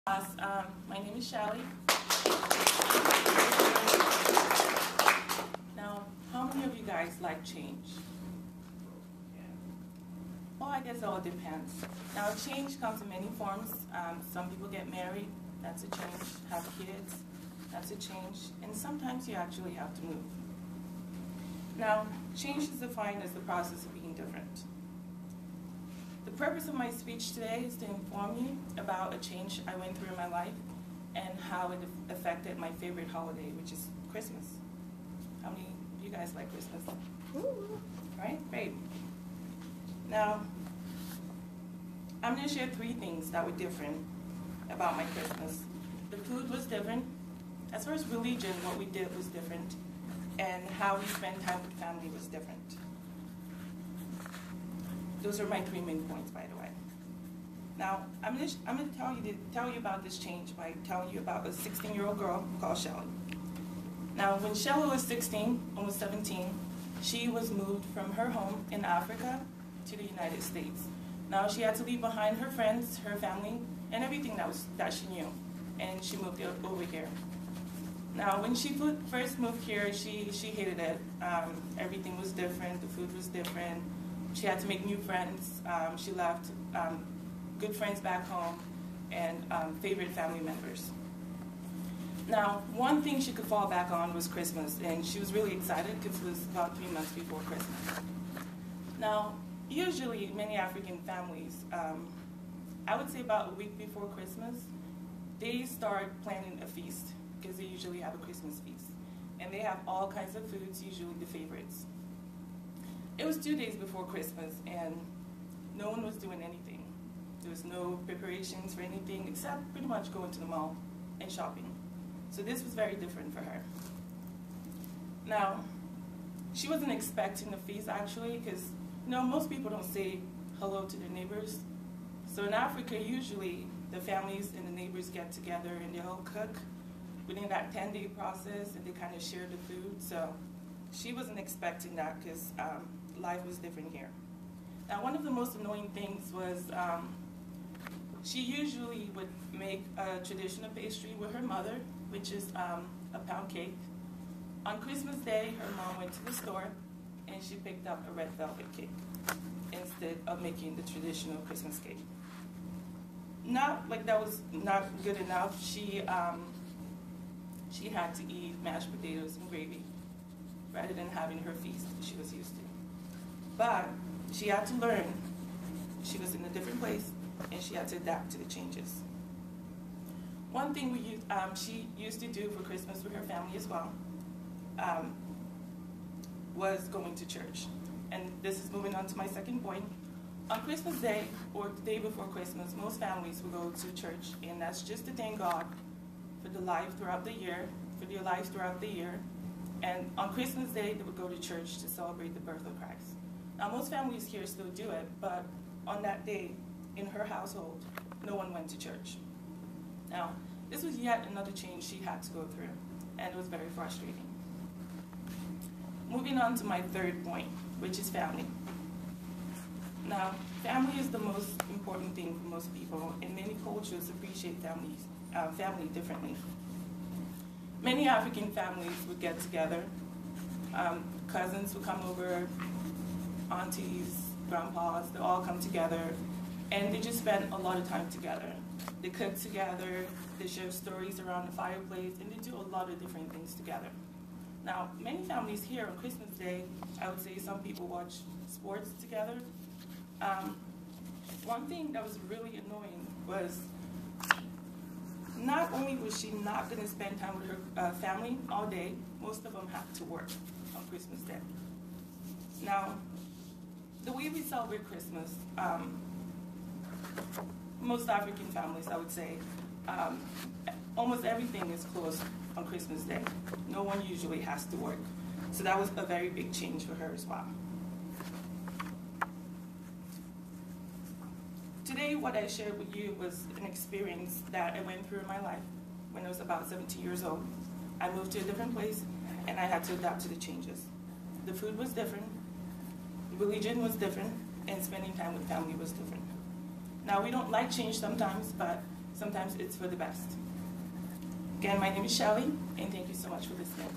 My name is Shelly. Now, how many of you guys like change? Well, I guess it all depends. Now, change comes in many forms. Some people get married, that's a change. Have kids, that's a change. And sometimes you actually have to move. Now, change is defined as the process of being different. The purpose of my speech today is to inform you about a change I went through in my life and how it affected my favorite holiday, which is Christmas. How many of you guys like Christmas? Right? Great. Now, I'm going to share 3 things that were different about my Christmas. The food was different. As far as religion, what we did was different. And how we spent time with family was different. Those are my 3 main points, by the way. Now, I'm going to tell you about this change by telling you about a 16-year-old girl called Shelly. Now, when Shelly was 16, almost 17, she was moved from her home in Africa to the United States. Now, she had to leave behind her friends, her family, and everything that she knew, and she moved over here. Now, when she first moved here, she hated it. Everything was different. The food was different. She had to make new friends. She left good friends back home and favorite family members. Now, one thing she could fall back on was Christmas, and she was really excited because it was about 3 months before Christmas. Now, usually many African families, I would say about a week before Christmas, they start planning a feast because they usually have a Christmas feast. And they have all kinds of foods, usually the favorites. It was 2 days before Christmas, and no one was doing anything. There was no preparations for anything except pretty much going to the mall and shopping. So this was very different for her. Now, she wasn't expecting the feast actually, because most people don't say hello to their neighbors. So in Africa, usually the families and the neighbors get together and they'll cook within that 10-day process, and they kind of share the food. So she wasn't expecting that because life was different here. Now, one of the most annoying things was she usually would make a traditional pastry with her mother, which is a pound cake. On Christmas Day, her mom went to the store and she picked up a red velvet cake instead of making the traditional Christmas cake. Not like that was not good enough. She had to eat mashed potatoes and gravy rather than having her feast she was used to. But she had to learn. She was in a different place, and she had to adapt to the changes. One thing she used to do for Christmas with her family as well was going to church. And this is moving on to my second point. On Christmas Day, or the day before Christmas, most families will go to church, and that's just to thank God for the life throughout the year, for their lives throughout the year. And on Christmas Day, they would go to church to celebrate the birth of Christ. Now, most families here still do it, but on that day, in her household, no one went to church. Now, this was yet another change she had to go through, and it was very frustrating. Moving on to my 3rd point, which is family. Now, family is the most important thing for most people, and many cultures appreciate family differently. Many African families would get together. Cousins would come over, aunties, grandpas, they all come together, and they just spend a lot of time together. They cook together, they share stories around the fireplace, and they do a lot of different things together. Now, many families here on Christmas Day, I would say some people watch sports together. One thing that was really annoying was not only was she not going to spend time with her family all day, most of them had to work on Christmas Day. Now, the way we celebrate Christmas, most African families, I would say, almost everything is closed on Christmas Day. No one usually has to work. So that was a very big change for her as well. Today, what I shared with you was an experience that I went through in my life when I was about 17 years old. I moved to a different place, and I had to adapt to the changes. The food was different, religion was different, and spending time with family was different. Now, we don't like change sometimes, but sometimes it's for the best. Again, my name is Shelly, and thank you so much for listening.